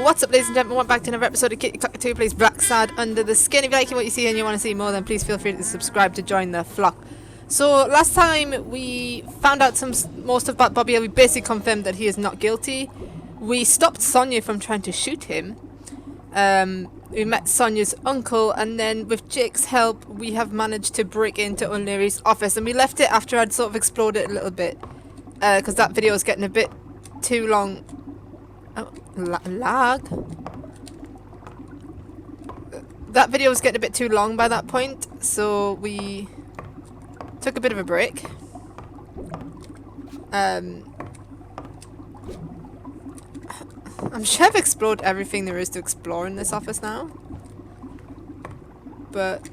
What's up, ladies and gentlemen? Welcome back to another episode of KittyTheCockatoo plays Blacksad under the skin. If you're liking what you see and you want to see more, then please feel free to subscribe to join the flock. So last time we found out some more stuff about Bobby. We basically confirmed that he is not guilty. We stopped Sonia from trying to shoot him. We met Sonia's uncle, and then with Jake's help we have managed to break into O'Leary's office, and we left it after I'd sort of explored it a little bit because that video is getting a bit too long. Oh, lag. That video was getting a bit too long by that point, so we took a bit of a break. I'm sure I've explored everything there is to explore in this office now, but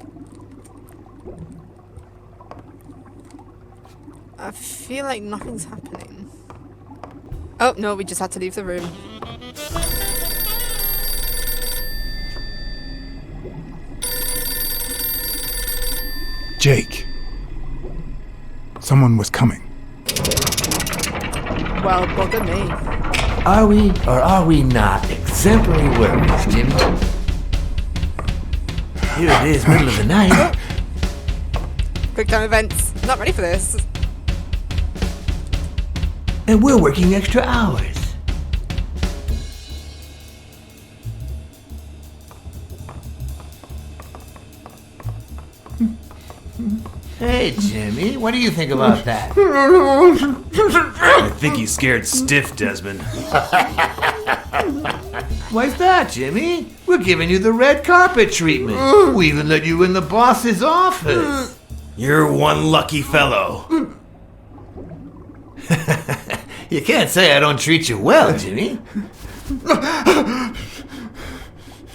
I feel like nothing's happening. Oh no, we just had to leave the room. Jake. Someone was coming. Well, bugger me. Are we or are we not exemplary workers, Jimmy? Here it is, middle of the night. Quick time events. Not ready for this. And we're working extra hours. Hey, Jimmy, what do you think about that? I think he's scared stiff, Desmond. Why's that, Jimmy? We're giving you the red carpet treatment. We even let you in the boss's office. You're one lucky fellow. You can't say I don't treat you well, Jimmy.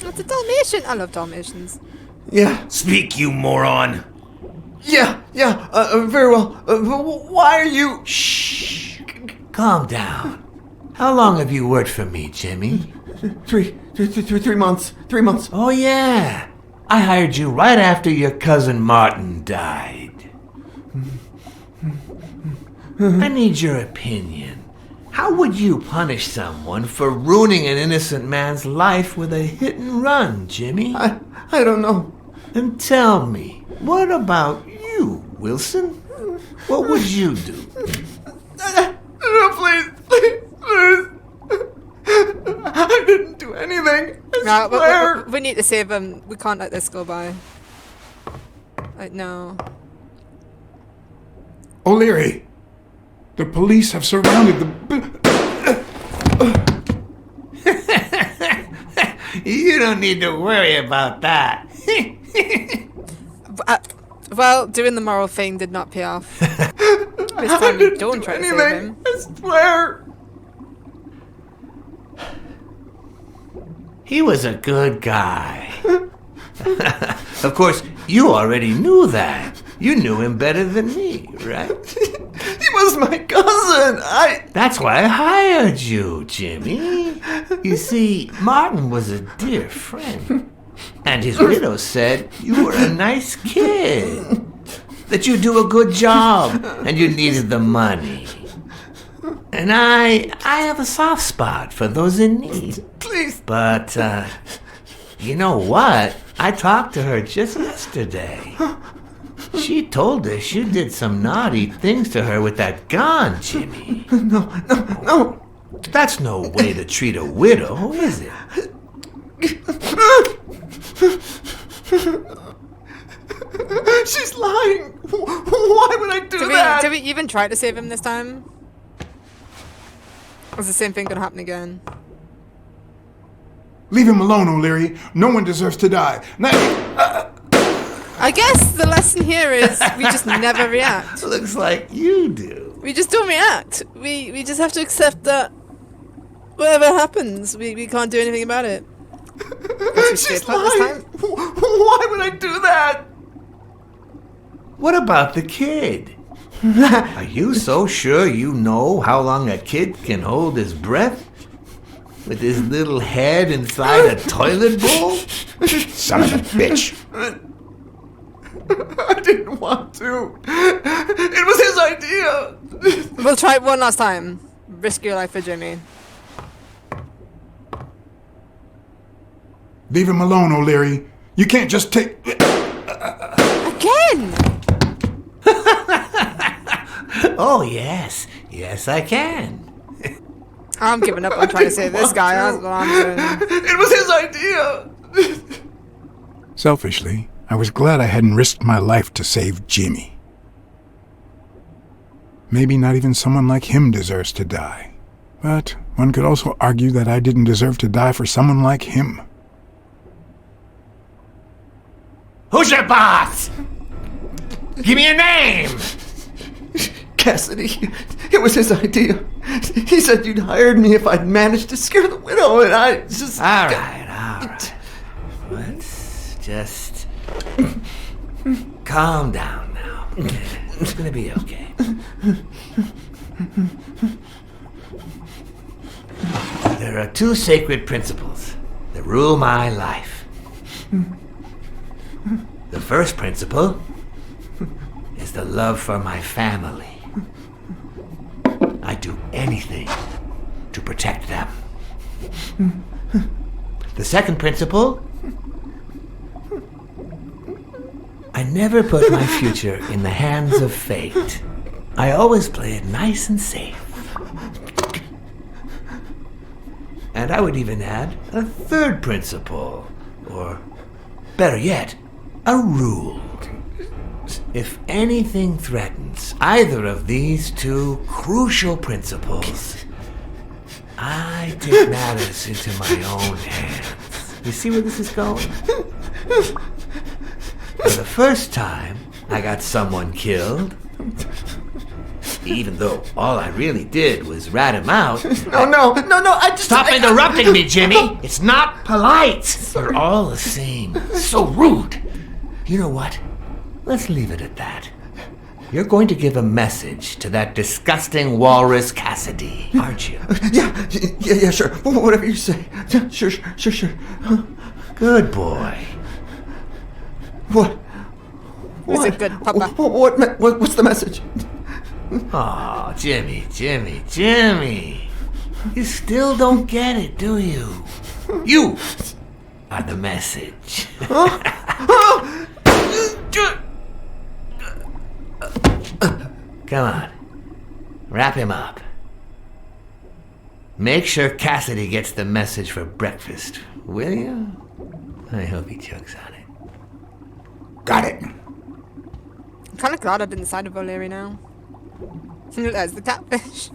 It's a Dalmatian. I love Dalmatians. Yeah, Speak, you moron. very well. Why are you... Shh. Calm down. How long have you worked for me, Jimmy? 3 months. 3 months. Oh, yeah. I hired you right after your cousin Martin died. I need your opinion. How would you punish someone for ruining an innocent man's life with a hit and run, Jimmy? I don't know. And tell me, what about you, Wilson? What would you do? No, please. I didn't do anything. I swear. We need to save him. We can't let this go by. No. O'Leary, the police have surrounded the... You don't need to worry about that. Well, doing the moral thing did not pay off. This time we don't try to save him. I swear. He was a good guy. Of course, you already knew that. You knew him better than me, right? He was my cousin. That's why I hired you, Jimmy. You see, Martin was a dear friend. And his widow said you were a nice kid. That you do a good job and you needed the money. And I have a soft spot for those in need. Please. But, you know what? I talked to her just yesterday. She told us you did some naughty things to her with that gun, Jimmy. No. That's no way to treat a widow, is it? She's lying. Why would I do that? Did we even try to save him this time? Is the same thing gonna happen again? Leave him alone, O'Leary. No one deserves to die. I guess the lesson here is we just never react. Looks like you do. We just don't react. We just have to accept that whatever happens, we can't do anything about it. She's lying. Why would I do that? What about the kid? Are you so sure you know how long a kid can hold his breath? With his little head inside a toilet bowl? Son of a bitch. I didn't want to. It was his idea. We'll try it one last time. Risk your life for Jimmy. Leave him alone, O'Leary. You can't just take... Again! Oh, yes. Yes, I can. I'm giving up on trying to save this guy. That's what I'm doing. It was his idea. Selfishly, I was glad I hadn't risked my life to save Jimmy. Maybe not even someone like him deserves to die. But one could also argue that I didn't deserve to die for someone like him. Who's your boss? Give me a name! Cassidy, it was his idea. He said you'd hired me if I'd managed to scare the widow, and I just... All right. Let's just calm down now. It's gonna be okay. There are two sacred principles that rule my life. The first principle is the love for my family. I do anything to protect them. The second principle, I never put my future in the hands of fate. I always play it nice and safe. And I would even add a third principle, or better yet, a rule. If anything threatens either of these two crucial principles, I take matters into my own hands. You see where this is going? For the first time, I got someone killed. Even though all I really did was rat him out. No, I just... Stop interrupting me, Jimmy! It's not polite! You're all the same. So rude. You know what? Let's leave it at that. You're going to give a message to that disgusting walrus Cassidy, aren't you? Yeah, sure. Whatever you say. Yeah, sure. Good boy. What? Is it good, Papa? What's the message? Oh, Jimmy. You still don't get it, do you? You are the message. Come on. Wrap him up. Make sure Cassidy gets the message for breakfast, will you? I hope he chokes on it. Got it. I'm kind of glad I didn't side of O'Leary now. There's the catfish.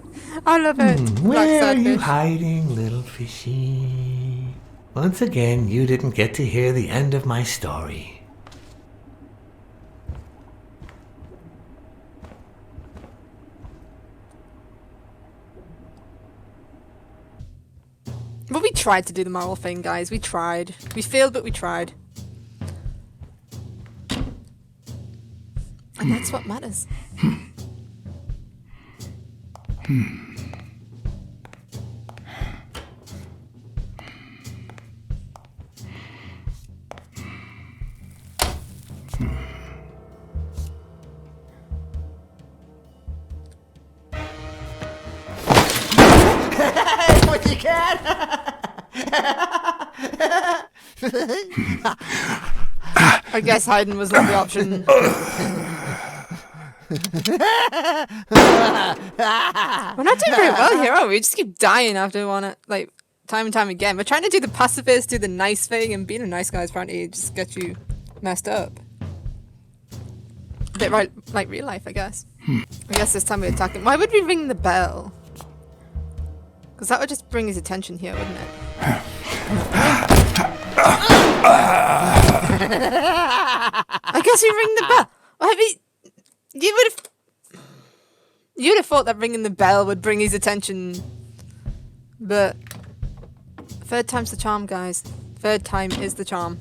I love it. Where are Blacksad you fish. hiding, little fishy? Once again, you didn't get to hear the end of my story. But we tried to do the moral thing, guys. We tried. We failed, but we tried. And that's what matters. I guess hiding was not the option. We're not doing very well here, are we? We just keep dying after one, like, time and time again. We're trying to do the pacifist, do the nice thing, and being a nice guy is apparently just gets you messed up. A bit right, like real life, I guess. I guess this time we attack him. Why would we ring the bell? Because that would just bring his attention here, wouldn't it? I guess we ring the bell. Well, I mean, you'd have thought that ringing the bell would bring his attention, but third time's the charm, guys. Third time is the charm.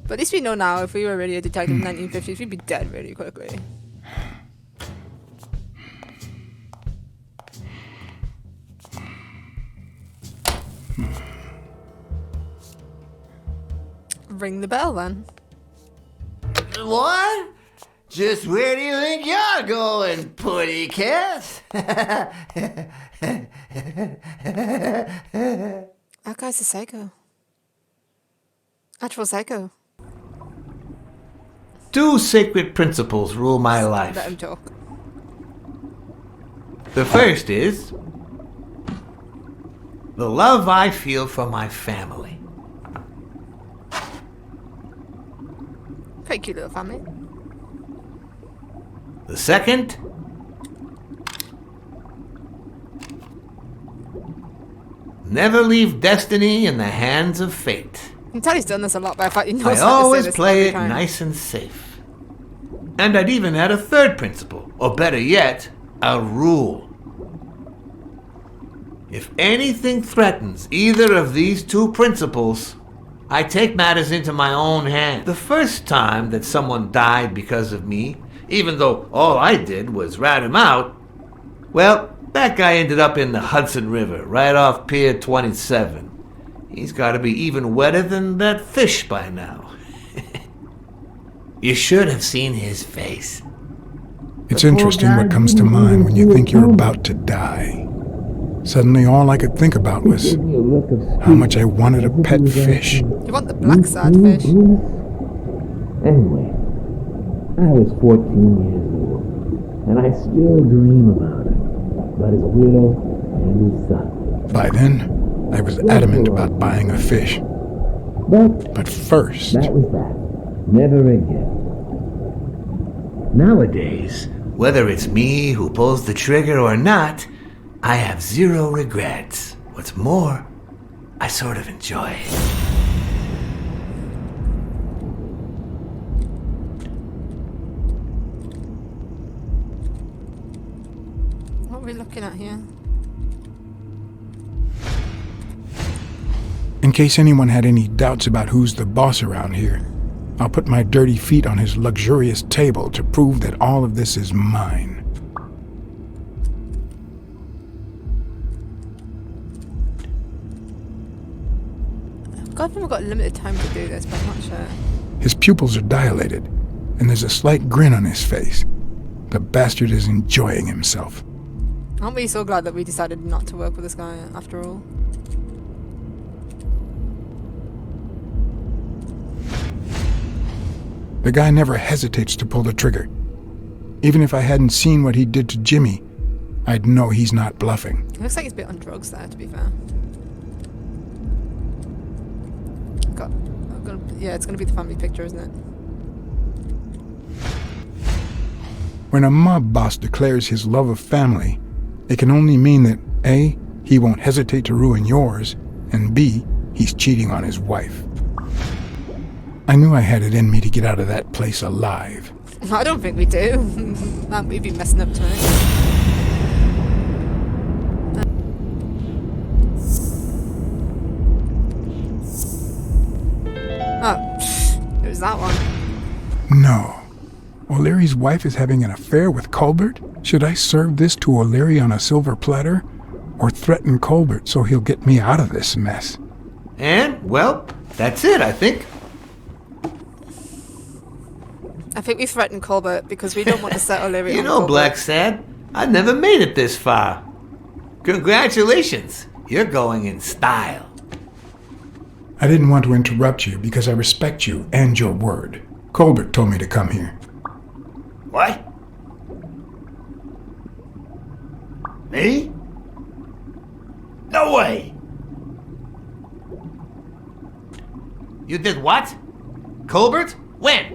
But at least we know now, if we were really a detective in the 1950s, we'd be dead really quickly. Ring the bell, then. What? Just where do you think you're going, putty cat? That guy's a psycho. Actual psycho. 2 sacred principles rule my Let life. him talk. The first is the love I feel for my family. Pretty cute little family. The second, never leave destiny in the hands of fate. You can tell he's done this a lot by the fact he knows I how to say always this play every it time. nice and safe. And I'd even add a third principle, or better yet, a rule. If anything threatens either of these 2 principles, I take matters into my own hands. The first time that someone died because of me, even though all I did was rat him out, well, that guy ended up in the Hudson River, right off Pier 27. He's got to be even wetter than that fish by now. You should have seen his face. It's interesting what comes to mind when you think you're about to die. Suddenly all I could think about was how much I wanted a pet fish. You want the Blacksad fish? Anyway, I was 14 years old, and I still dream about him, about his widow and his son. By then, I was adamant about buying a fish. But first, That was that. Never again. Nowadays, whether it's me who pulls the trigger or not, I have 0 regrets. What's more, I sort of enjoy it. What are we looking at here? in case anyone had any doubts about who's the boss around here, I'll put my dirty feet on his luxurious table to prove that all of this is mine. God, we've got limited time to do this, but I'm not sure. His pupils are dilated, and there's a slight grin on his face. The bastard is enjoying himself. Aren't we so glad that we decided not to work with this guy after all? The guy never hesitates to pull the trigger. Even if I hadn't seen what he did to Jimmy, I'd know he's not bluffing. It looks like he's a bit on drugs there, to be fair. Yeah, it's gonna be the family picture, isn't it? When a mob boss declares his love of family, it can only mean that A, he won't hesitate to ruin yours, and B, he's cheating on his wife. I knew I had it in me to get out of that place alive. I don't think we do. We'd be messing up tonight. Oh, it was that one. No. O'Leary's wife is having an affair with Colbert? Should I serve this to O'Leary on a silver platter? Or threaten Colbert so he'll get me out of this mess? And, well, that's it, I think. I think we threatened Colbert because we don't want to set O'Leary You on know, Colbert. Blacksad, I never made it this far. Congratulations. You're going in style. I didn't want to interrupt you because I respect you and your word. Colbert told me to come here. What? Me? No way. You did what? Colbert? When?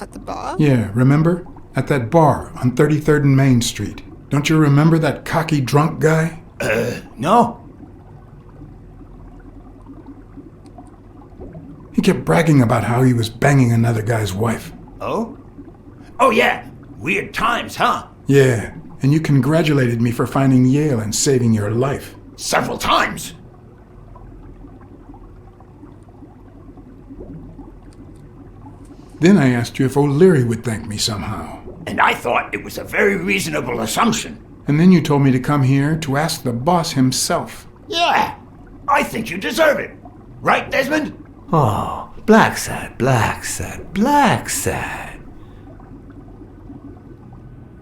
At the bar? Yeah, remember? At that bar on 33rd and Main Street. Don't you remember that cocky drunk guy? No. He kept bragging about how he was banging another guy's wife. Oh? Oh, yeah. Weird times, huh? Yeah, and you congratulated me for finding Yale and saving your life. Several times. Then I asked you if O'Leary would thank me somehow. And I thought it was a very reasonable assumption. And then you told me to come here to ask the boss himself. Yeah. I think you deserve it. Right, Desmond? Oh, Blacksad, Blacksad, Blacksad.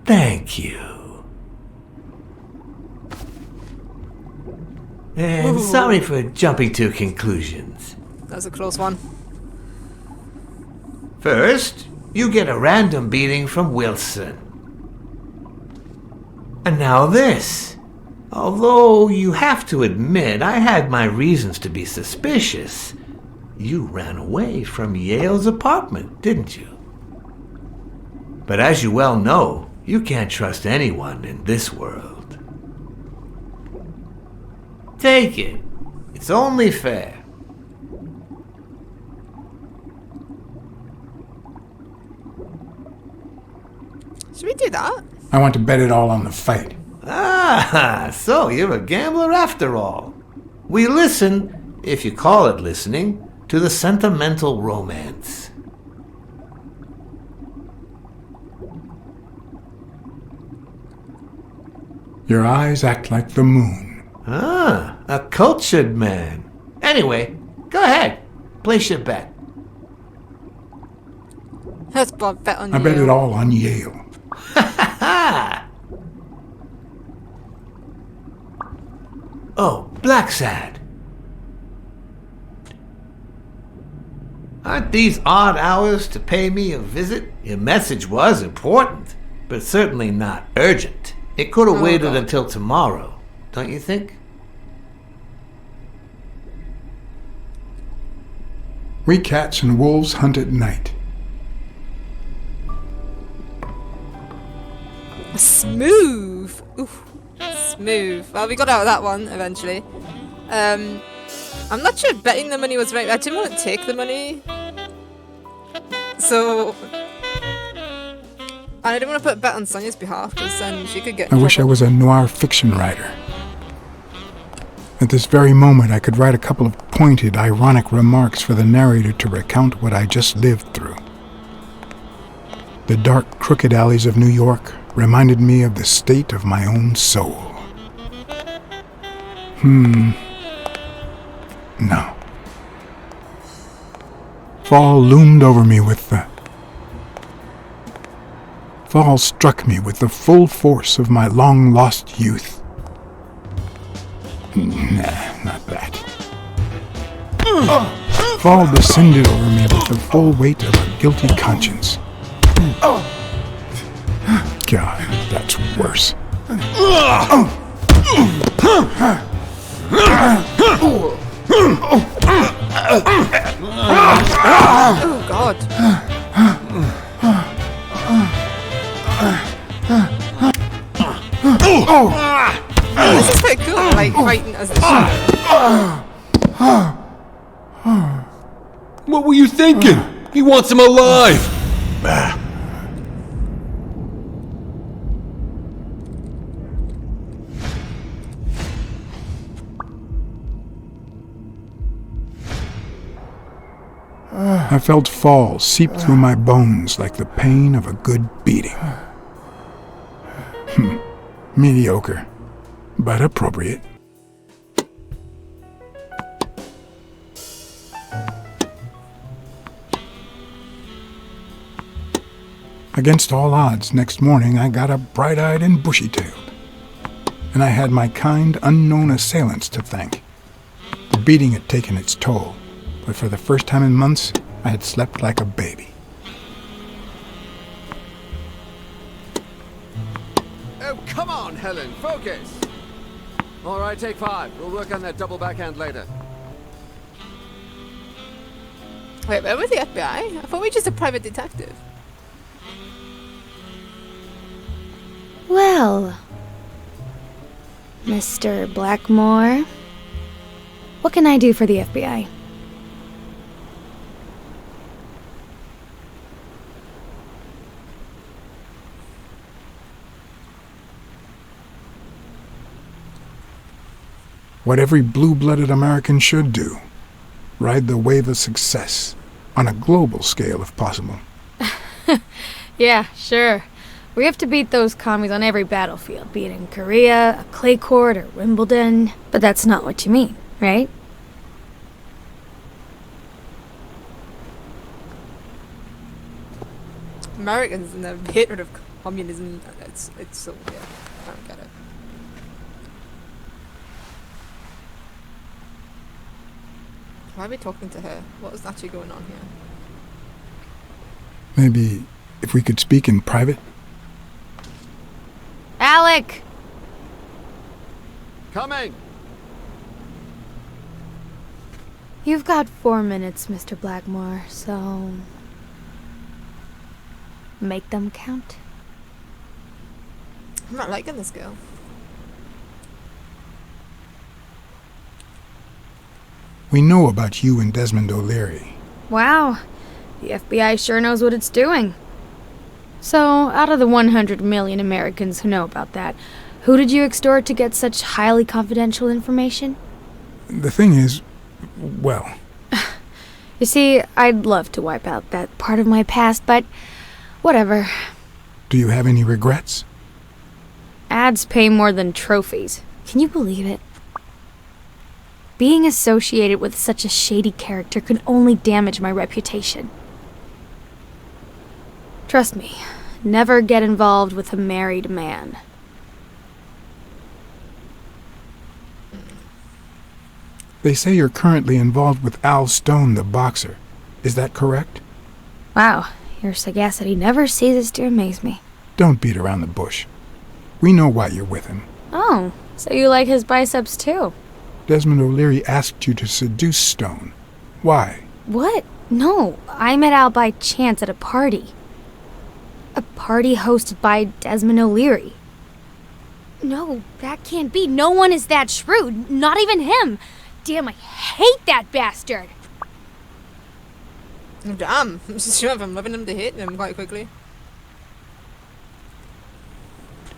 Thank you. And sorry for jumping to conclusions. That was a close one. First, you get a random beating from Wilson. And now this. Although you have to admit I had my reasons to be suspicious, you ran away from Yale's apartment, didn't you? But as you well know, you can't trust anyone in this world. Take it. It's only fair. Should we do that? I want to bet it all on the fight. Ah, so you're a gambler after all. We listen, if you call it listening, to the sentimental romance. Your eyes act like the moon. Ah, a cultured man. Anyway, go ahead. Place your bet. Let's bet on I bet Yale. it all on Yale. Oh, Blacksad. Aren't these odd hours to pay me a visit? Your message was important, but certainly not urgent. It could have waited until tomorrow, don't you think? We cats and wolves hunt at night. Smooth. Oof. Smooth. Well, we got out of that one eventually. I'm not sure betting the money was right. I didn't want to take the money. So... And I didn't want to put a bet on Sonia's behalf, because then she could get in I wish I trouble. was a noir fiction writer. At this very moment, I could write a couple of pointed, ironic remarks for the narrator to recount what I just lived through. The dark, crooked alleys of New York reminded me of the state of my own soul. No. Fall loomed over me Fall struck me with the full force of my long-lost youth. Nah, not that. Fall descended over me with the full weight of a guilty conscience. God, that's worse. Oh, God. This is quite cool, like, fighting as the shadow. What were you thinking? He wants him alive! I felt fall seep through my bones like the pain of a good beating. Mediocre, but appropriate. Against all odds, next morning I got up bright-eyed and bushy-tailed. And I had my kind, unknown assailants to thank. The beating had taken its toll, but for the first time in months, I had slept like a baby. Oh, come on, Helen, focus! All right, take 5. We'll work on that double backhand later. Wait, where was the FBI? I thought we were just a private detective. Well, Mr. Blackmore, what can I do for the FBI? What every blue-blooded American should do. Ride the wave of success, on a global scale if possible. Yeah, sure. We have to beat those commies on every battlefield, be it in Korea, a clay court, or Wimbledon. But that's not what you mean, right? Americans and their hatred of communism, it's so, yeah, I don't get it. Why are we talking to her? What is actually going on here? Maybe if we could speak in private? Alec! Coming! You've got 4 minutes, Mr. Blackmore, so... make them count. I'm not liking this girl. We know about you and Desmond O'Leary. Wow, the FBI sure knows what it's doing. So, out of the 100 million Americans who know about that, who did you extort to get such highly confidential information? The thing is, well... You see, I'd love to wipe out that part of my past, but whatever. Do you have any regrets? Ads pay more than trophies. Can you believe it? Being associated with such a shady character could only damage my reputation. Trust me, never get involved with a married man. They say you're currently involved with Al Stone, the boxer. Is that correct? Wow, your sagacity never ceases to amaze me. Don't beat around the bush. We know why you're with him. Oh, so you like his biceps too? Desmond O'Leary asked you to seduce Stone. Why? What? No, I met Al by chance at a party. A party hosted by Desmond O'Leary. No, that can't be. No one is that shrewd. Not even him. Damn, I hate that bastard. Damn. She went from loving him to hating him quite quickly.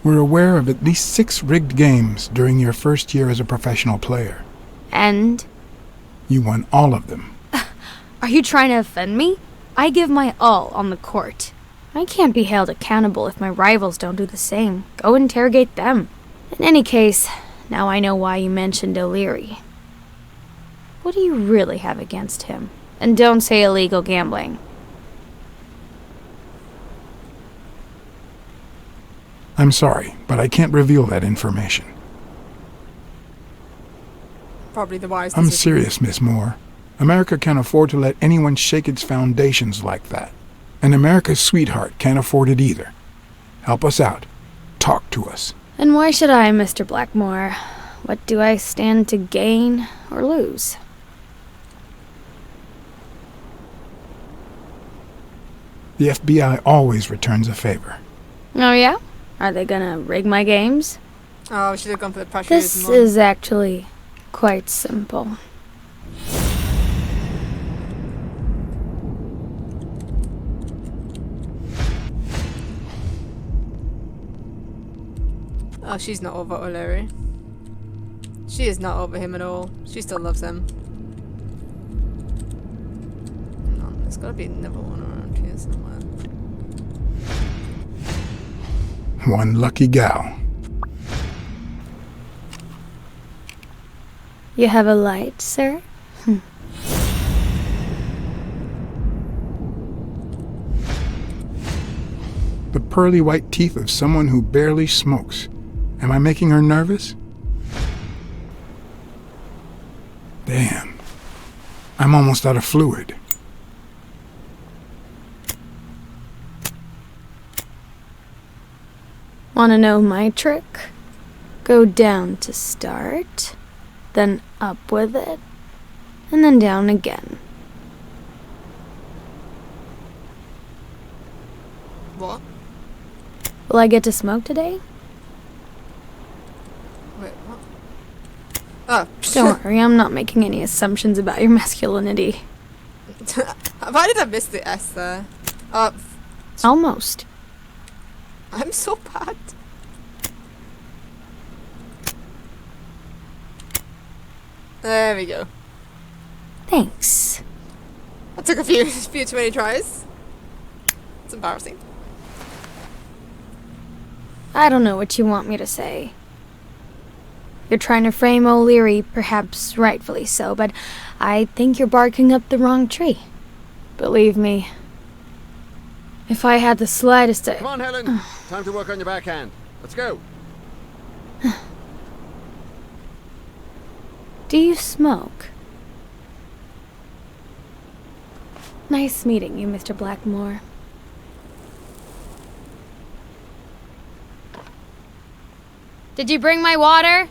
We're aware of at least 6 rigged games during your first year as a professional player. And? You won all of them. Are you trying to offend me? I give my all on the court. I can't be held accountable if my rivals don't do the same. Go interrogate them. In any case, now I know why you mentioned O'Leary. What do you really have against him? And don't say illegal gambling. I'm sorry, but I can't reveal that information. Probably the wise I'm decision. serious, Miss Moore. America can't afford to let anyone shake its foundations like that. And America's sweetheart can't afford it either. Help us out. Talk to us. And why should I, Mr. Blackmore? What do I stand to gain or lose? The FBI always returns a favor. Oh yeah? Are they gonna rig my games? Oh, we should have gone for the pressure. This is actually quite simple. Oh, she's not over O'Leary. She is not over him at all. She still loves him. No, there's gotta be another one around here somewhere. One lucky gal. You have a light, sir? The pearly white teeth of someone who barely smokes. Am I making her nervous? Damn. I'm almost out of fluid. Wanna know my trick? Go down to start, then up with it, and then down again. What? Will I get to smoke today? Wait, what? Oh. Don't worry, I'm not making any assumptions about your masculinity. Why did I miss the S there? Almost. I'm so bad. There we go. Thanks. I took a few too many tries. It's embarrassing. I don't know what you want me to say. You're trying to frame O'Leary, perhaps rightfully so, but I think you're barking up the wrong tree. Believe me, if I had the slightest... Come on, Helen. Time to work on your backhand. Let's go. Do you smoke? Nice meeting you, Mr. Blackmore. Did you bring my water?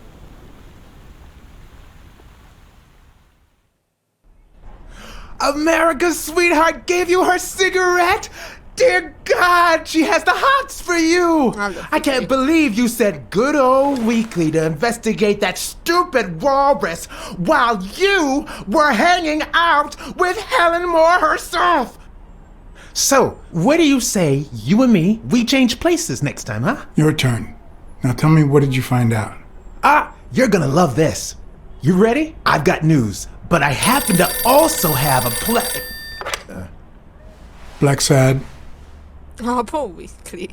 America's sweetheart gave you her cigarette? Dear God, she has the hots for you! I can't believe you said good old Weekly to investigate that stupid walrus while you were hanging out with Helen Moore herself! So, what do you say, you and me, we change places next time, huh? Your turn. Now tell me, what did you find out? You're gonna love this. You ready? I've got news, but I happen to also have a Blacksad, Oh, poor Weekly.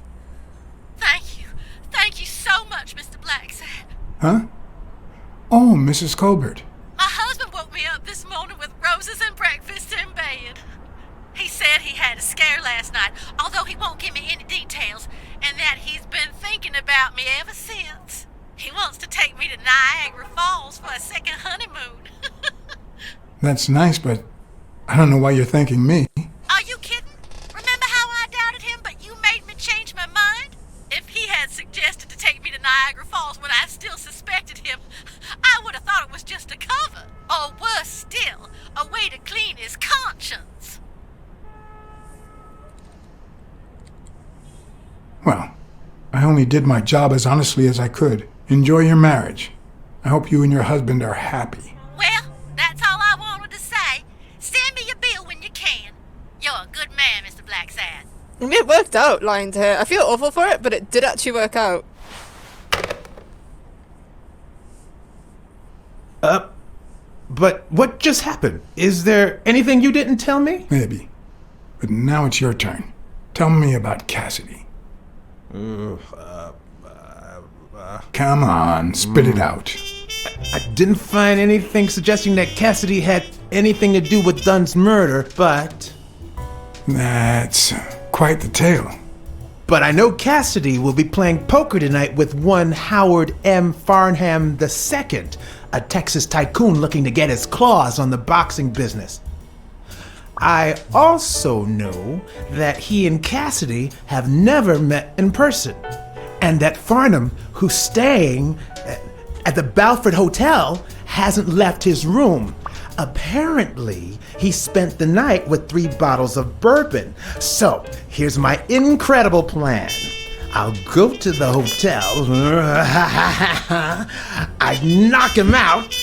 Thank you. Thank you so much, Mr. Blacksad. huh? Oh, Mrs. Colbert. My husband woke me up this morning with roses and breakfast in bed. He said he had a scare last night, although he won't give me any details, and that he's been thinking about me ever since. He wants to take me to Niagara Falls for a second honeymoon. That's nice, but I don't know why you're thanking me. Are you kidding? Remember how I doubted him, but you made me change my mind? If he had suggested to take me to Niagara Falls when I still suspected him, I would have thought it was just a cover. Or worse still, a way to clean his conscience. Well, I only did my job as honestly as I could. Enjoy your marriage. I hope you and your husband are happy. Well, that's all I wanted to say. Send me your bill when you can. You're a good man, Mr. Blacksad. I mean, it worked out, lying to her. I feel awful for it, but it did actually work out. But what just happened? Is there anything you didn't tell me? Maybe. But now it's your turn. Tell me about Cassidy. Come on, spit it out. I didn't find anything suggesting that Cassidy had anything to do with Dunn's murder, but That's quite the tale. I know Cassidy will be playing poker tonight with one Howard M. Farnham II, a Texas tycoon looking to get his claws on the boxing business. I also know that he and Cassidy have never met in person, and that Farnham, who's staying at the Balford Hotel, hasn't left his room. Apparently, he spent the night with 3 bottles of bourbon. So, here's my incredible plan. I'll go to the hotel, I knock him out,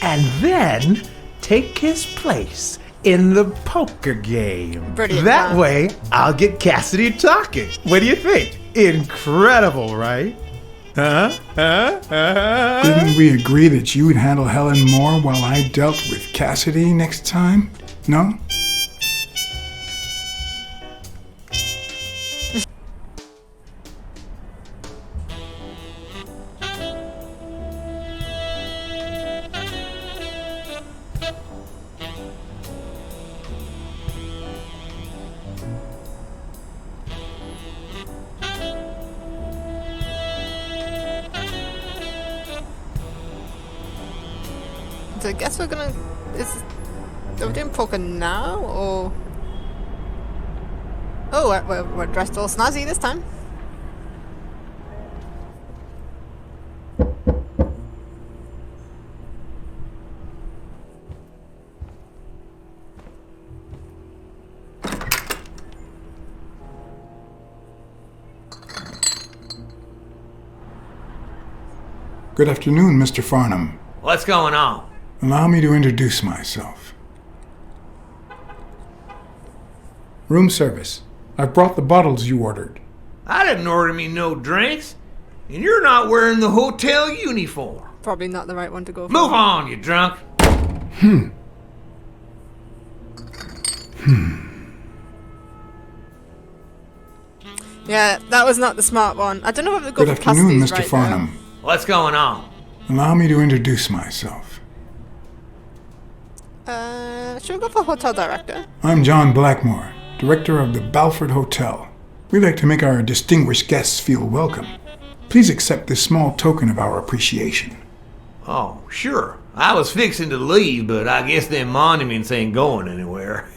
and then take his place in the poker game. Brilliant, That man. way, I'll get Cassidy talking. What do you think? Incredible, right? Didn't we agree that you would handle Helen Moore while I dealt with Cassidy next time? No? So I guess we're gonna... Are we doing poker now, or... Oh, we're dressed all snazzy this time. Good afternoon, Mr. Farnham. What's going on? Allow me to introduce myself. Room service. I've brought the bottles you ordered. I didn't order me no drinks. And you're not wearing the hotel uniform. Probably not the right one to go for. Move on, you drunk. Yeah, that was not the smart one. I don't know if we go Good for afternoon, Cassidy's Mr. right Farnham. What's going on? Allow me to introduce myself. Should we go for hotel director? I'm John Blackmore, director of the Balford Hotel. We like to make our distinguished guests feel welcome. Please accept this small token of our appreciation. Oh, sure. I was fixing to leave, but I guess them monuments ain't going anywhere.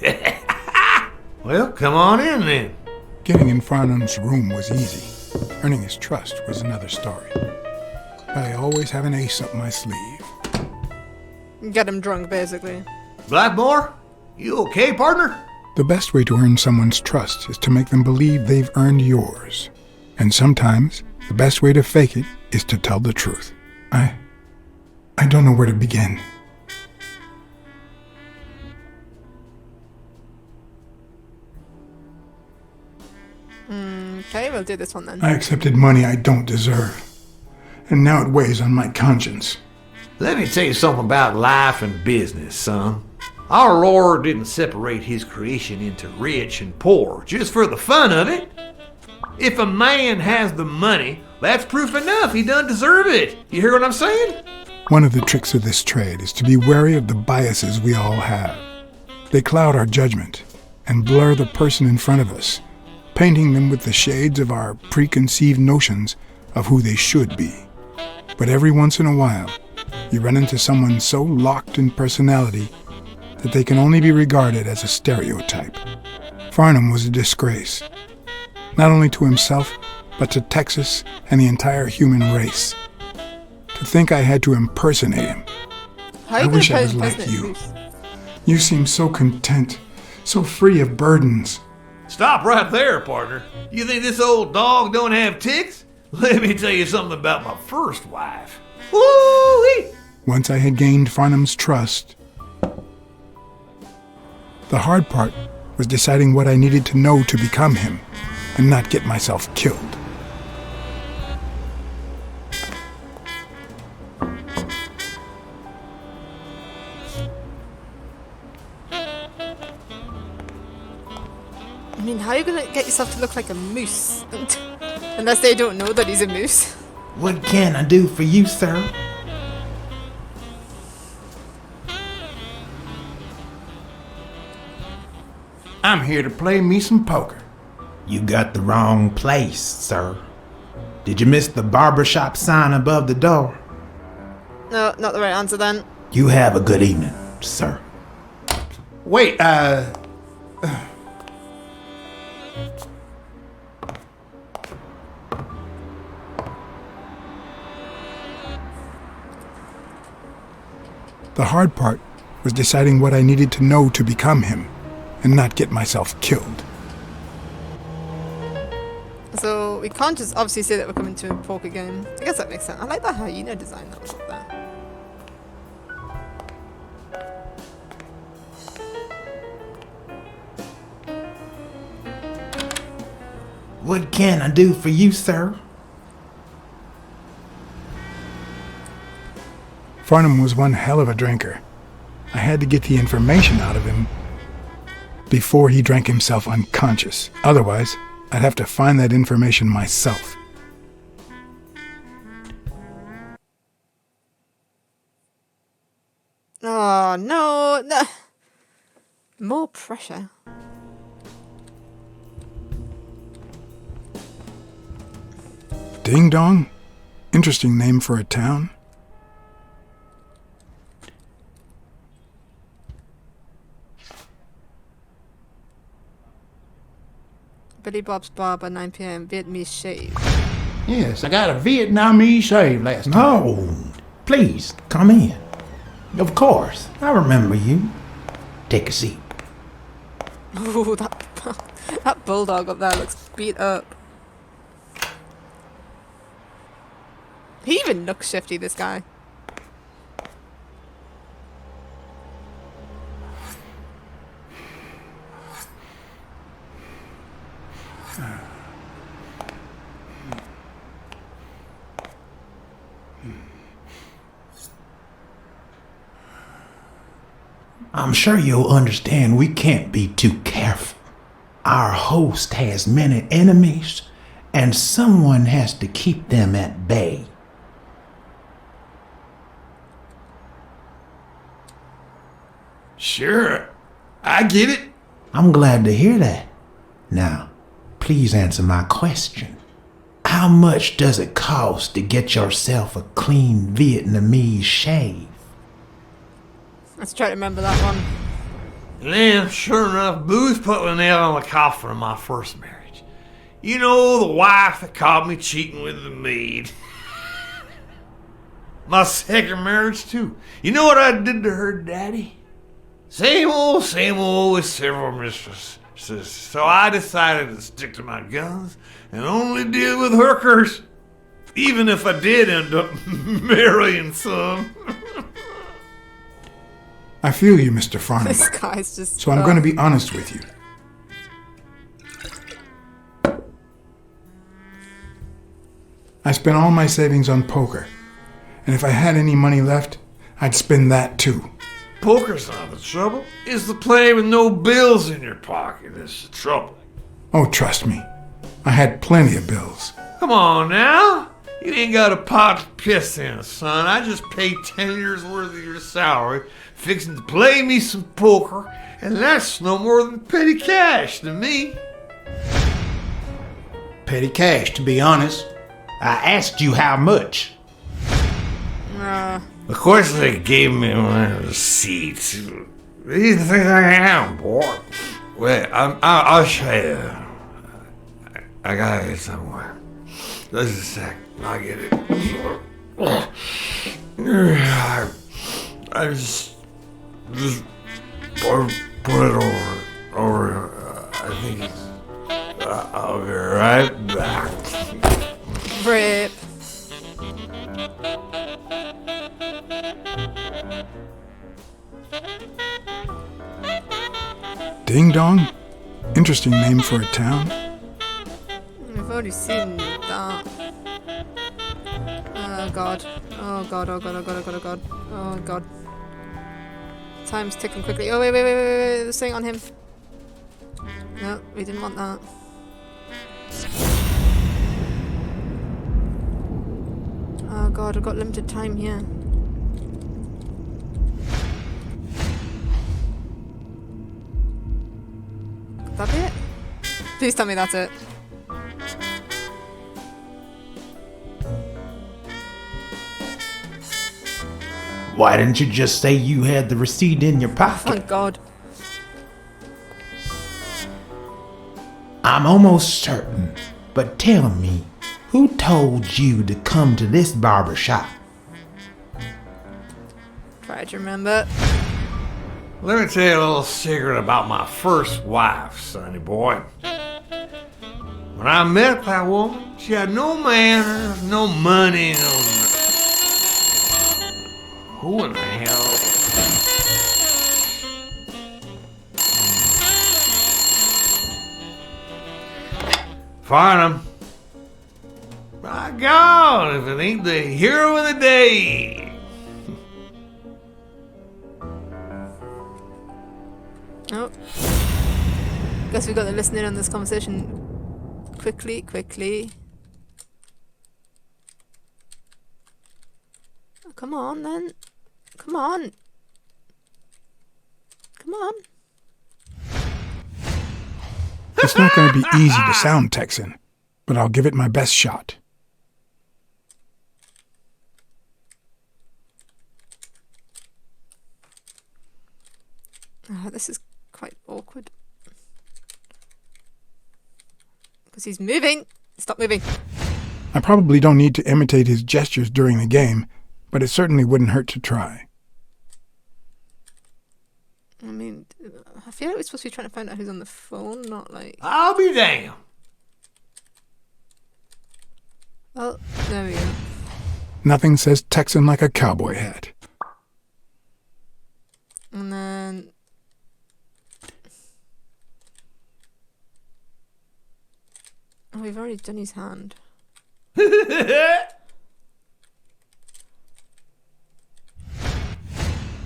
Well, come on in then. Getting in Farnham's room was easy. Earning his trust was another story. But I always have an ace up my sleeve. Get him drunk, basically. Blackmore, you okay, partner? The best way to earn someone's trust is to make them believe they've earned yours. And sometimes, the best way to fake it is to tell the truth. I don't know where to begin. Okay, we'll do this one then. I accepted money I don't deserve. And now it weighs on my conscience. Let me tell you something about life and business, son. Our Lord didn't separate his creation into rich and poor just for the fun of it. If a man has the money, that's proof enough he doesn't deserve it. You hear what I'm saying? One of the tricks of this trade is to be wary of the biases we all have. They cloud our judgment and blur the person in front of us, painting them with the shades of our preconceived notions of who they should be. But every once in a while, you run into someone so locked in personality that they can only be regarded as a stereotype. Farnham was a disgrace, not only to himself, but to Texas and the entire human race. To think I had to impersonate him. I wish I was like you. You seem so content, so free of burdens. Stop right there, partner. You think this old dog don't have ticks? Let me tell you something about my first wife. Woo-wee! Once I had gained Farnham's trust, the hard part was deciding what I needed to know to become him and not get myself killed. I mean, how are you gonna get yourself to look like a moose? Unless they don't know that he's a moose. What can I do for you, sir? I'm here to play me some poker. You got the wrong place, sir. Did you miss the barbershop sign above the door? No, not the right answer then. You have a good evening, sir. Wait, The hard part was deciding what I needed to know to become him and not get myself killed. So we can't just obviously say that we're coming to a poker game. I guess that makes sense. I like that hyena design that was up there. What can I do for you, sir? Farnham was one hell of a drinker. I had to get the information out of him before he drank himself unconscious. Otherwise, I'd have to find that information myself. Oh, no. More pressure. Ding Dong? Interesting name for a town. Billy Bob's Barber, 9 p.m. Vietnamese shave. Yes, I got a Vietnamese shave last time. No, please, come in. Of course, I remember you. Take a seat. Ooh, that bulldog up there looks beat up. He even looks shifty, this guy. I'm sure you'll understand we can't be too careful. Our host has many enemies, and someone has to keep them at bay. Sure, I get it. I'm glad to hear that. Now, please answer my question. How much does it cost to get yourself a clean Vietnamese shave? Let's try to remember that one. And then, sure enough, booze put the nail on the coffin of my first marriage. You know, the wife that caught me cheating with the maid. My second marriage, too. You know what I did to her daddy? Same old with several mistresses. So I decided to stick to my guns and only deal with hookers. Even if I did end up marrying some. I feel you, Mr. Farnham. This guy's just... So I'm going to be honest with you. I spent all my savings on poker. And if I had any money left, I'd spend that too. Poker's not the trouble. It's the play with no bills in your pocket that's the trouble. Oh, trust me. I had plenty of bills. Come on now. You ain't got a pot to piss in, son. I just paid 10 years worth of your salary fixing to play me some poker, and that's no more than petty cash to me. Petty cash, to be honest. I asked you how much. Of course they gave me my receipts. What do you think I am, boy? Wait, I'll show you. I got it somewhere. Just a sec. I'll get it. I just put it over. I think it's. I'll be right back. Rip. Ding Dong? Interesting name for a town. We've already seen that. Oh god. Oh god, oh god, oh god, oh god, oh god. Oh god. Time's ticking quickly. Oh wait, there's something on him. No, we didn't want that. Oh god, I've got limited time here. Could that be it? Please tell me that's it. Why didn't you just say you had the receipt in your pocket? Thank god. I'm almost certain, but tell me, who told you to come to this barber shop? Try to remember. Let me tell you a little secret about my first wife, sonny boy. When I met that woman, she had no manners, no money, no... Who in the hell? Farnham. My God, if it ain't the hero of the day. Oh. Guess we got to listen in on this conversation quickly. Oh, come on then. Come on. It's not going to be easy to sound Texan, but I'll give it my best shot. Oh, this is quite awkward. Because he's moving. Stop moving. I probably don't need to imitate his gestures during the game, but it certainly wouldn't hurt to try. I mean, I feel like we're supposed to be trying to find out who's on the phone, not like... I'll be damned. Oh, there we go. Nothing says Texan like a cowboy hat. And then... Oh, we've already done his hand.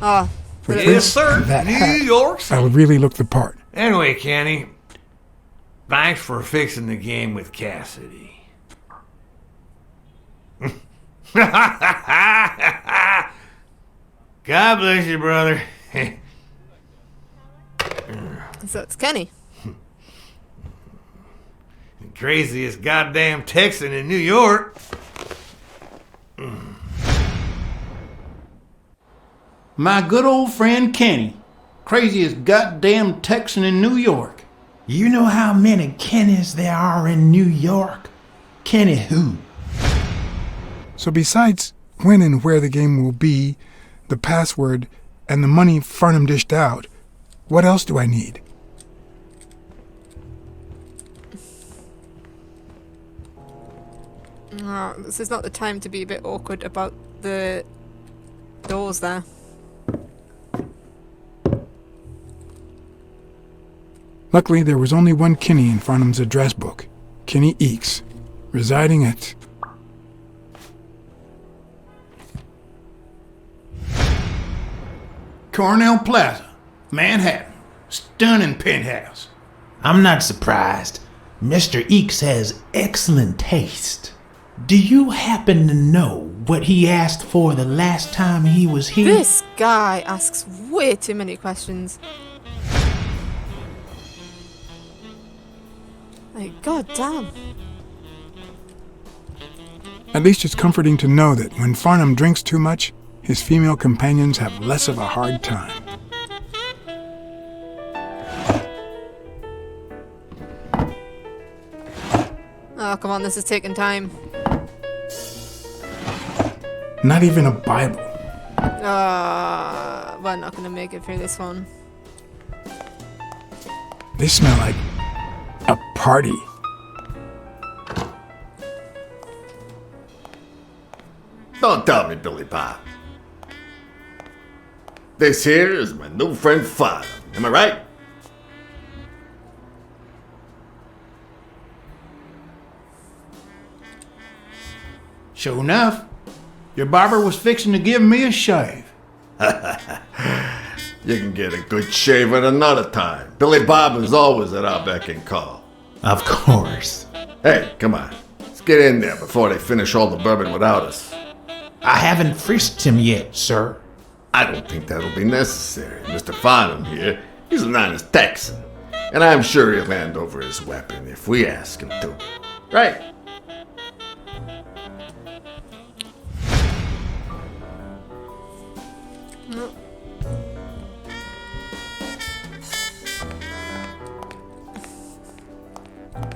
Ah. With Yes, this sir. and that New hat, York City. I'll really look the part. Anyway, Kenny, thanks for fixing the game with Cassidy. God bless you, brother. So it's Kenny. The craziest goddamn Texan in New York. My good old friend Kenny. Craziest goddamn Texan in New York. You know how many Kennys there are in New York? Kenny who? So besides when and where the game will be, the password, and the money Farnham dished out, what else do I need? Oh, this is not the time to be a bit awkward about the doors there. Luckily, there was only one Kinney in Farnham's address book, Kinney Eakes, residing at... Cornell Plaza, Manhattan. Stunning penthouse. I'm not surprised. Mr. Eakes has excellent taste. Do you happen to know what he asked for the last time he was here? This guy asks way too many questions. Like, god damn. At least it's comforting to know that when Farnham drinks too much, his female companions have less of a hard time. Oh, come on, this is taking time. Not even a Bible. We're not gonna make it through this one. They smell like a party. Don't tell me, Billy Bob. This here is my new friend Father. Am I right? Sure enough, your barber was fixing to give me a shave. You can get a good shave at another time. Billy Bob is always at our beck and call. Of course. Hey, come on. Let's get in there before they finish all the bourbon without us. I haven't frisked him yet, sir. I don't think that'll be necessary. Mr. Farnham here, he's an honest Texan. And I'm sure he'll hand over his weapon if we ask him to. Right?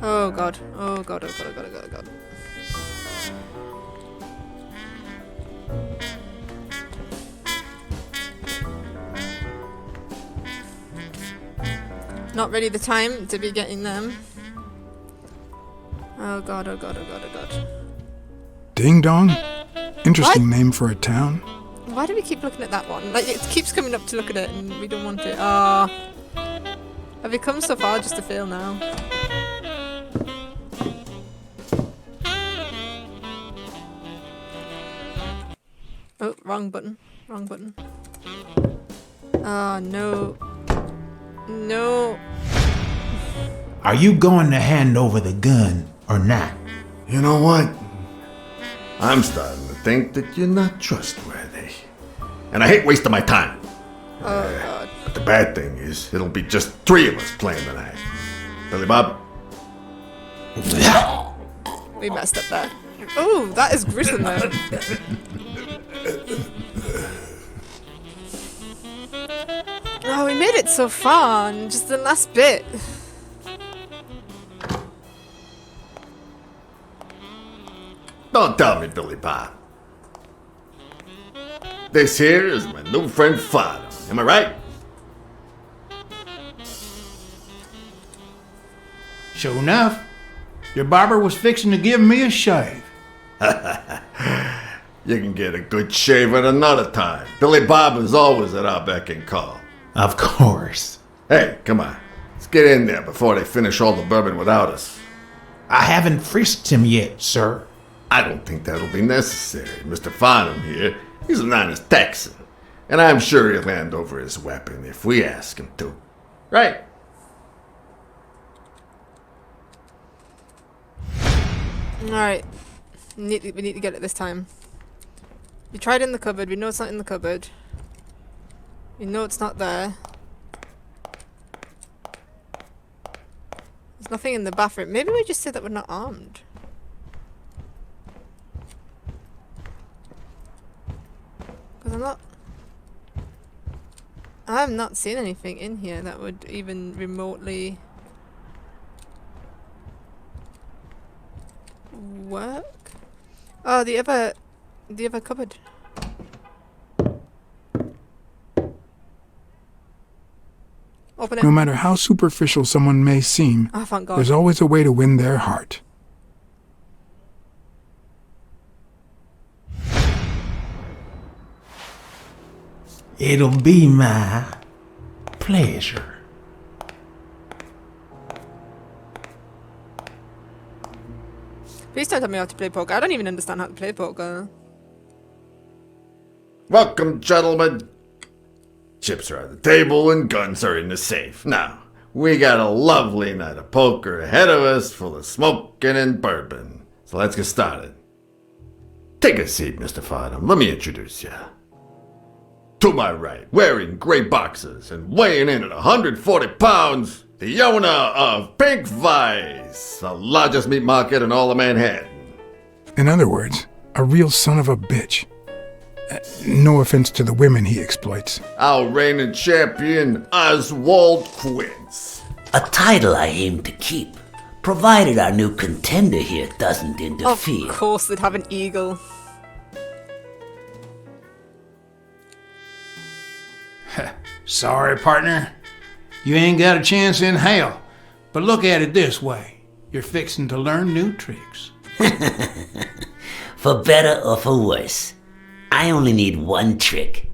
Oh god. Oh god, oh god, oh god, oh god, oh god. Not really the time to be getting them. Oh god, oh god, oh god, oh god. Ding Dong? Interesting name for a town. Why do we keep looking at that one? Like, it keeps coming up to look at it and we don't want it. Ah. Have we come so far just to fail now? Oh, wrong button. Wrong button. Oh, no. No. Are you going to hand over the gun or not? You know what? I'm starting to think that you're not trustworthy. And I hate wasting my time. Oh, God. But the bad thing is, it'll be just 3 of us playing tonight. Billy Bob? We messed up there. Oh, that is gruesome though. Oh, we made it so far, and just the last bit. Don't tell me, Billy Bob. This here is my new friend Father. Am I right? Sure enough, your barber was fixing to give me a shave. You can get a good shave at another time. Billy Bob is always at our beck and call. Of course. Hey, come on. Let's get in there before they finish all the bourbon without us. I haven't frisked him yet, sir. I don't think that'll be necessary. Mr. Farnham here, he's an honest Texan. And I'm sure he'll hand over his weapon if we ask him to. Right? Alright. We need to get it this time. We tried in the cupboard. We know it's not in the cupboard. We know it's not there. There's nothing in the bathroom. Maybe we just said that we're not armed. Because I'm not... I have not seen anything in here that would even remotely work. Oh, the other cupboard. Open it. No matter how superficial someone may seem, Oh, thank God. there's always a way to win their heart. It'll be my pleasure. Please don't tell me how to play poker. I don't even understand how to play poker. Welcome, gentlemen. Chips are on the table and guns are in the safe. Now, we got a lovely night of poker ahead of us full of smoking and bourbon. So let's get started. Take a seat, Mr. Farnham. Let me introduce you. To my right, wearing gray boxers and weighing in at 140 pounds, the owner of Pink Vice, the largest meat market in all of Manhattan. In other words, a real son of a bitch. No offense to the women he exploits. Our reigning champion, Oswald Quince. A title I aim to keep, provided our new contender here doesn't interfere. Of course they'd have an eagle. Sorry, partner. You ain't got a chance in hell. But look at it this way. You're fixing to learn new tricks. For better or for worse, I only need one trick.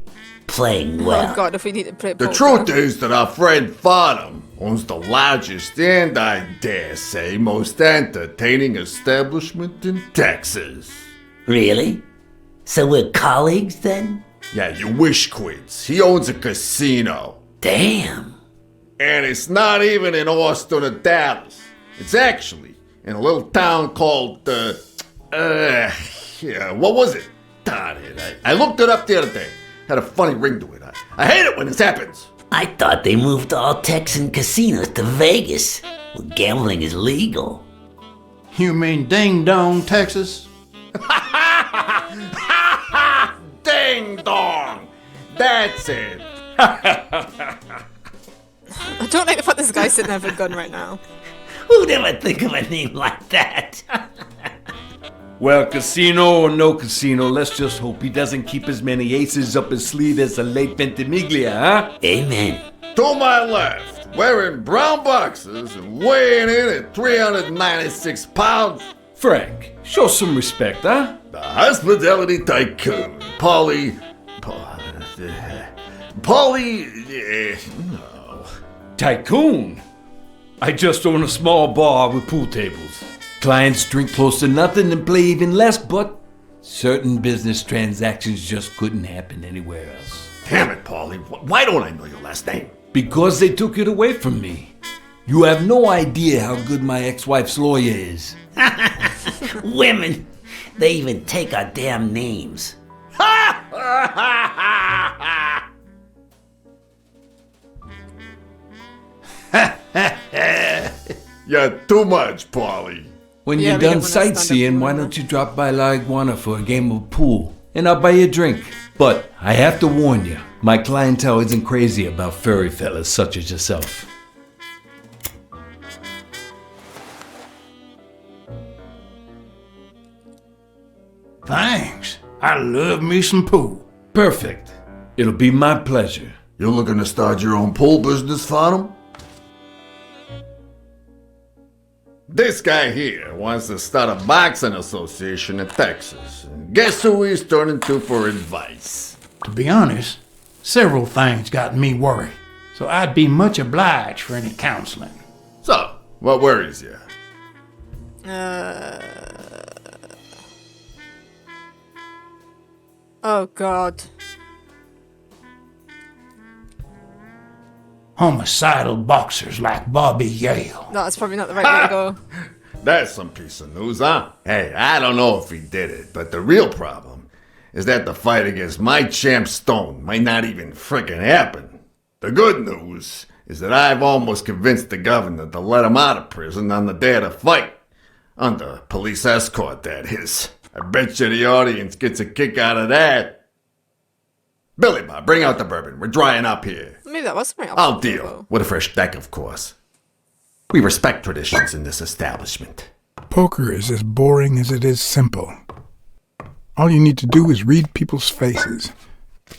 Playing well. Oh God, if we need to play poker. The truth is that our friend Farnham owns the largest and, I dare say, most entertaining establishment in Texas. Really? So we're colleagues then? Yeah, you wish, Quince. He owns a casino. Damn. And it's not even in Austin or Dallas. It's actually in a little town called, what was it? Darn it. I looked it up the other day. Had a funny ring to it. I hate it when this happens. I thought they moved all Texan casinos to Vegas, where gambling is legal. You mean Ding Dong, Texas? Ding dong! That's it. I don't like the fact this guy's sitting there with a gun right now. Who'd ever think of a name like that? Well, casino or no casino, let's just hope he doesn't keep as many aces up his sleeve as the late Ventimiglia, huh? Amen. To my left, wearing brown boxers and weighing in at 396 pounds, Frank, show some respect, huh? the hospitality tycoon, Polly, no. Tycoon? I just own a small bar with pool tables. Clients drink close to nothing and play even less, but certain business transactions just couldn't happen anywhere else. Damn it, Polly. Why don't I know your last name? Because they took it away from me. You have no idea how good my ex-wife's lawyer is. Women, they even take our damn names. You're too much, Polly. When Yeah, you're we done don't wanna stand sightseeing, up why for don't you drop by La Iguana for a game of pool? And I'll buy you a drink. But I have to warn you, my clientele isn't crazy about furry fellas such as yourself. Thanks. I love me some pool. Perfect. It'll be my pleasure. You're looking to start your own pool business, Farnham? This guy here wants to start a boxing association in Texas. And guess who he's turning to for advice? To be honest, several things got me worried. So I'd be much obliged for any counseling. So, what worries you? Oh God. Homicidal boxers like Bobby Yale. No, that's probably not the right way to go. That's some piece of news, huh? Hey, I don't know if he did it, but the real problem is that the fight against my champ Stone might not even frickin' happen. The good news is that I've almost convinced the governor to let him out of prison on the day of the fight. Under police escort, that is. I bet you the audience gets a kick out of that. Billy Bob, bring out the bourbon. We're drying up here. Maybe that was something else. I'll deal. With a fresh deck, of course. We respect traditions in this establishment. Poker is as boring as it is simple. All you need to do is read people's faces.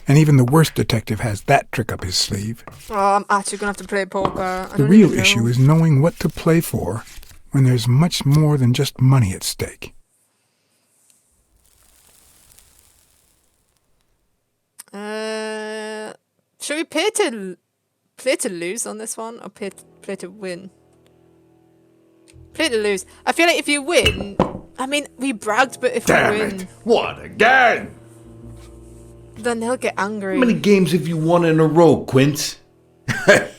And even the worst detective has that trick up his sleeve. Oh, I'm actually going to have to play poker. The real issue is knowing what to play for when there's much more than just money at stake. Should we play to lose on this one or play to win? Play to lose. I feel like if you win, I mean, we bragged, but if Damn we win, it! What again? then they'll get angry. How many games have you won in a row, Quince?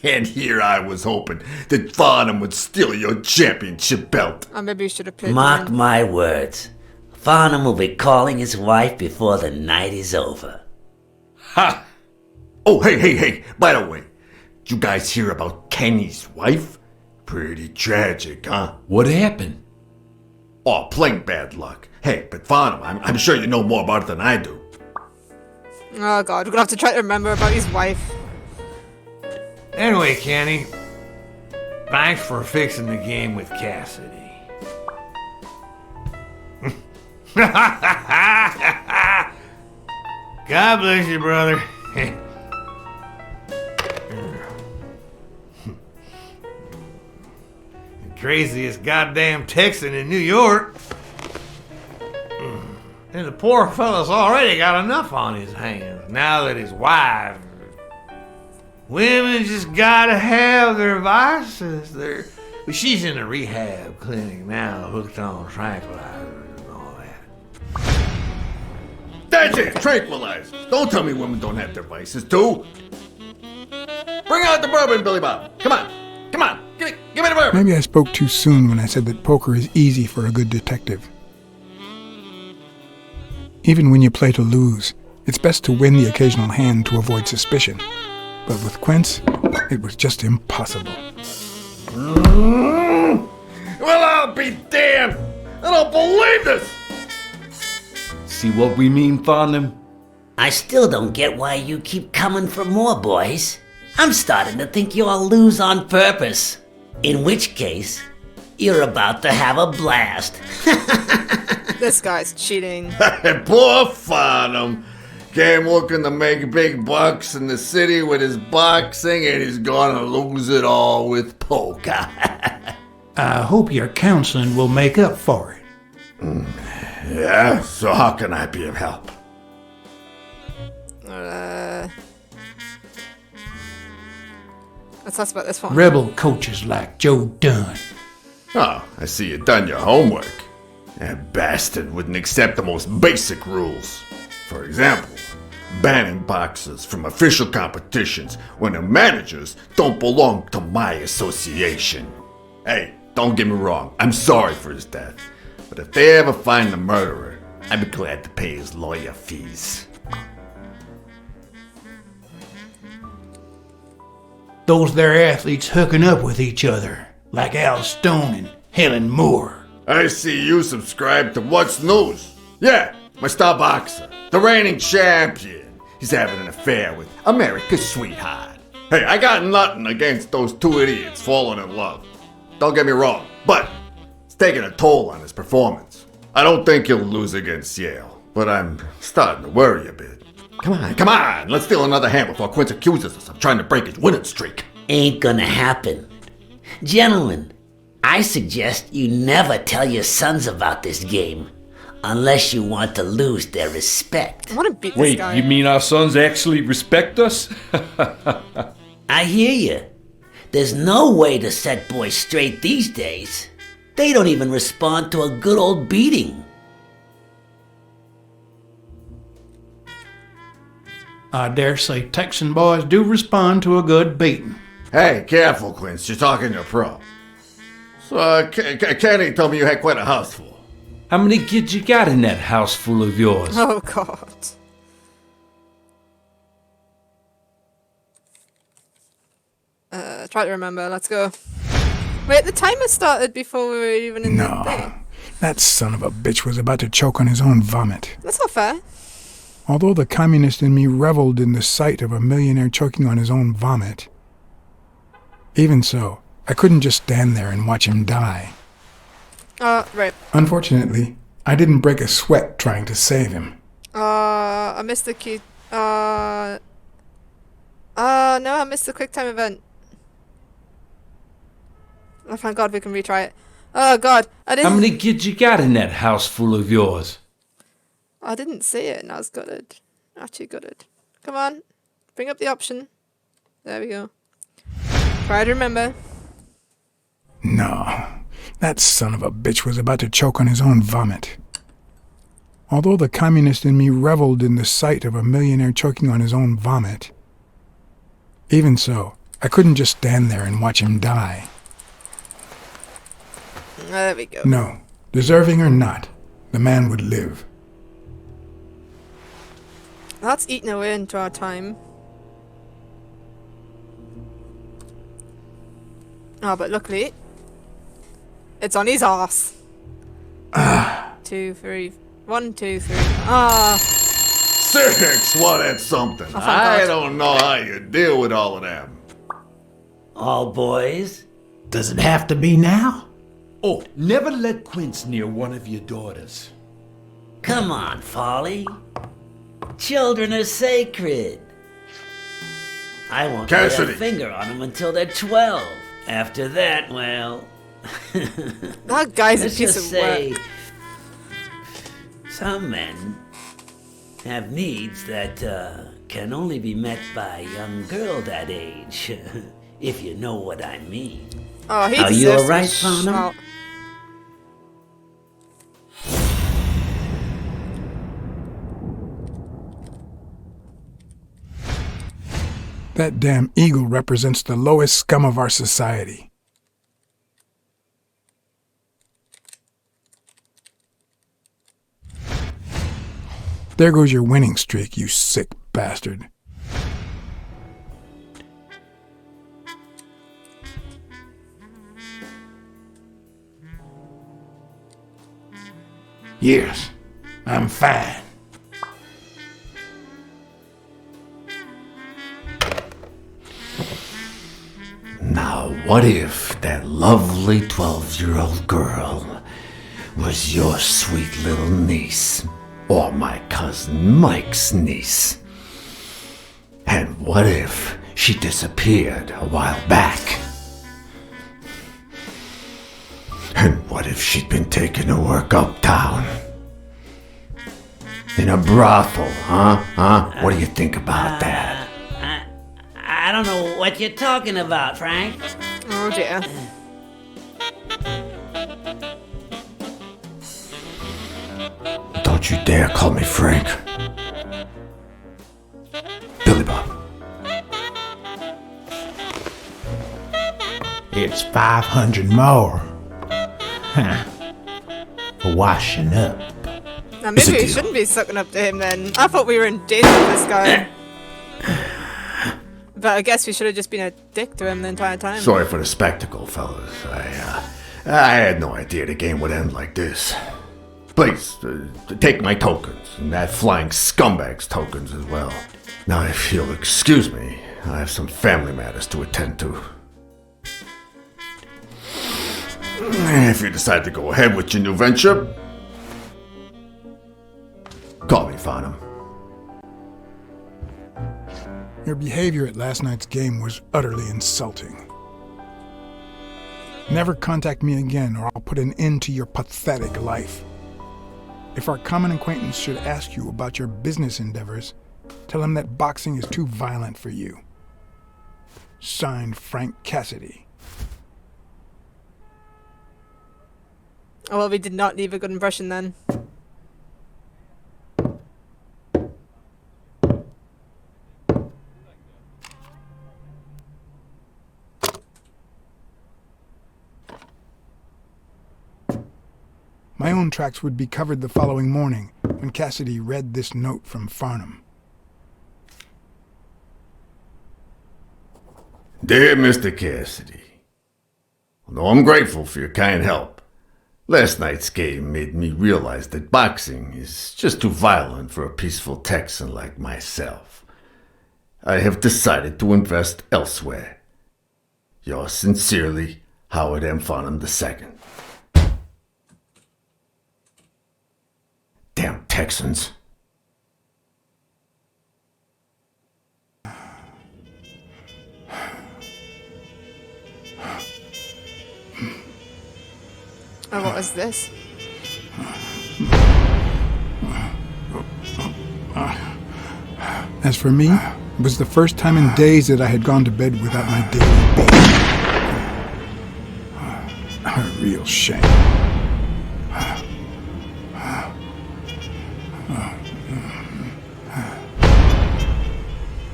And here I was hoping that Farnham would steal your championship belt. Maybe we should have played. Mark to win. my words. Farnham will be calling his wife before the night is over. Ha! Oh, hey, by the way, did you guys hear about Kenny's wife? Pretty tragic, huh? What happened? Oh, plain bad luck. Hey, but Farnham, I'm sure you know more about it than I do. Oh god, we're gonna have to try to remember about his wife. Anyway, Kenny, thanks for fixing the game with Cassidy. God bless you, brother. The craziest goddamn Texan in New York. And the poor fella's already got enough on his hands now that his wife. Women just gotta have their vices. She's in a rehab clinic now, hooked on tranquilizers and all that. That's it, tranquilizers. Don't tell me women don't have their vices, too. Bring out the bourbon, Billy Bob. Come on. Give me the bourbon. Maybe I spoke too soon when I said that poker is easy for a good detective. Even when you play to lose, it's best to win the occasional hand to avoid suspicion. But with Quince, it was just impossible. Well, I'll be damned! I don't believe this! See what we mean, Farnham? I still don't get why you keep coming for more, boys. I'm starting to think you all lose on purpose. In which case, you're about to have a blast. This guy's cheating. Poor Farnham. Came looking to make big bucks in the city with his boxing, and he's gonna lose it all with poker. I hope your counseling will make up for it. Yeah, so how can I be of help? Let's talk about this one. Rebel coaches like Joe Dunn. Oh, I see you done your homework. That bastard wouldn't accept the most basic rules. For example, banning boxers from official competitions when the managers don't belong to my association. Hey, don't get me wrong, I'm sorry for his death. But if they ever find the murderer, I'd be glad to pay his lawyer fees. Those there athletes hooking up with each other, like Al Stone and Helen Moore. I see you subscribe to What's News. Yeah, my star boxer, the reigning champion. He's having an affair with America's sweetheart. Hey, I got nothing against those two idiots falling in love. Don't get me wrong, but it's taking a toll on his performance. I don't think he'll lose against Yale, but I'm starting to worry a bit. Come on, let's steal another hand before Quince accuses us of trying to break his winning streak. Ain't gonna happen. Gentlemen, I suggest you never tell your sons about this game, unless you want to lose their respect. I want to beat this Wait, guy. you mean our sons actually respect us? I hear you. There's no way to set boys straight these days. They don't even respond to a good old beating. I dare say Texan boys do respond to a good beating. Hey, careful, Quince, you're talking to a pro. So, Kenny told me you had quite a house full. How many kids you got in that house full of yours? Oh god. Try to remember. Let's go. Wait, the timer started before we were even in the thing. That son of a bitch was about to choke on his own vomit. That's not fair. Although the communist in me reveled in the sight of a millionaire choking on his own vomit, even so, I couldn't just stand there and watch him die. Right. Unfortunately, I didn't break a sweat trying to save him. I missed the key. No, I missed the quick time event. Oh, thank God we can retry it. Oh, God. I didn't... How many kids you got in that house full of yours? I didn't see it and I was gutted. Actually gutted. Come on. Bring up the option. There we go. Try to remember. No, that son of a bitch was about to choke on his own vomit. Although the communist in me reveled in the sight of a millionaire choking on his own vomit, even so, I couldn't just stand there and watch him die. There we go. No, deserving or not, the man would live. That's eating away into our time. Oh, but luckily, it's on his arse. 2, 3. 1, 2, 3. Ah. 6! Well, that's something. Oh, I don't know how you deal with all of them. All boys? Does it have to be now? Oh, never let Quince near one of your daughters. Come on, Folly. Children are sacred. I won't lay Cassidy. a finger on them until they're 12. After that, well... That guy's a Let's piece just of say... work. Some men have needs that can only be met by a young girl that age. If you know what I mean. Oh, he Are you deserves alright, some Farnham? shout. That damn eagle represents the lowest scum of our society. There goes your winning streak, you sick bastard. Yes, I'm fine. Now, what if that lovely 12-year-old girl was your sweet little niece, or my cousin Mike's niece? And what if she disappeared a while back? And what if she'd been taken to work uptown? In a brothel, huh? What do you think about that? I don't know what you're talking about, Frank. Oh dear. Don't you dare call me Frank. Billy Bob. It's 500 more. Huh. For washing up. Now maybe we shouldn't be sucking up to him then. I thought we were in danger with this guy. But I guess we should have just been a dick to him the entire time. Sorry for the spectacle, fellas. I had no idea the game would end like this. Please, take my tokens, and that flying scumbag's tokens as well. Now, if you'll excuse me, I have some family matters to attend to. If you decide to go ahead with your new venture, call me Farnham. Your behavior at last night's game was utterly insulting. Never contact me again or I'll put an end to your pathetic life. If our common acquaintance should ask you about your business endeavors, tell him that boxing is too violent for you. Signed, Frank Cassidy. Oh well, we did not leave a good impression then. My own tracks would be covered the following morning when Cassidy read this note from Farnham. Dear Mr. Cassidy, although I'm grateful for your kind help, Last night's game made me realize that boxing is just too violent for a peaceful Texan like myself. I have decided to invest elsewhere. Yours sincerely, Howard M. Farnham II. Damn Texans. Oh, what is this? As for me, it was the first time in days that I had gone to bed without my daily baby. A real shame.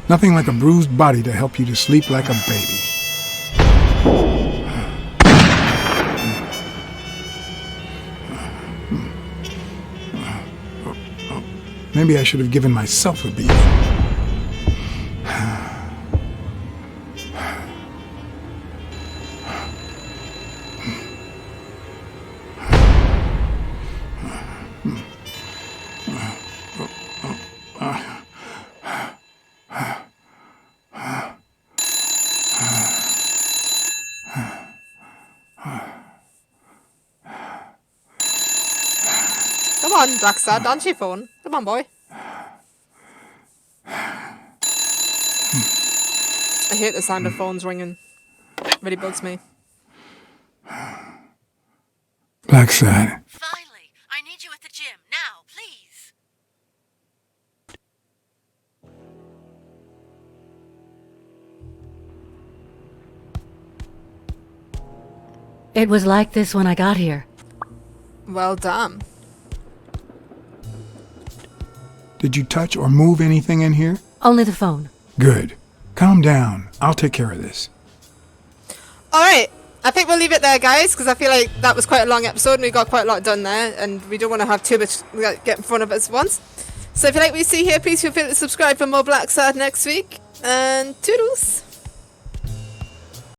Nothing like a bruised body to help you to sleep like a baby. Maybe I should have given myself a beating. Come on, Blacksad, answer your phone. Come on, boy. I hate the sound of phones ringing. It really bugs me. Blacksad. Finally, I need you at the gym. Now, please. It was like this when I got here. Well, damn. Did you touch or move anything in here? Only the phone. Good. Calm down. I'll take care of this. Alright, I think we'll leave it there, guys, because I feel like that was quite a long episode and we got quite a lot done there, and we don't want to have too much get in front of us once. So if you like what you see here, please feel free to subscribe for more Blacksad next week, and toodles!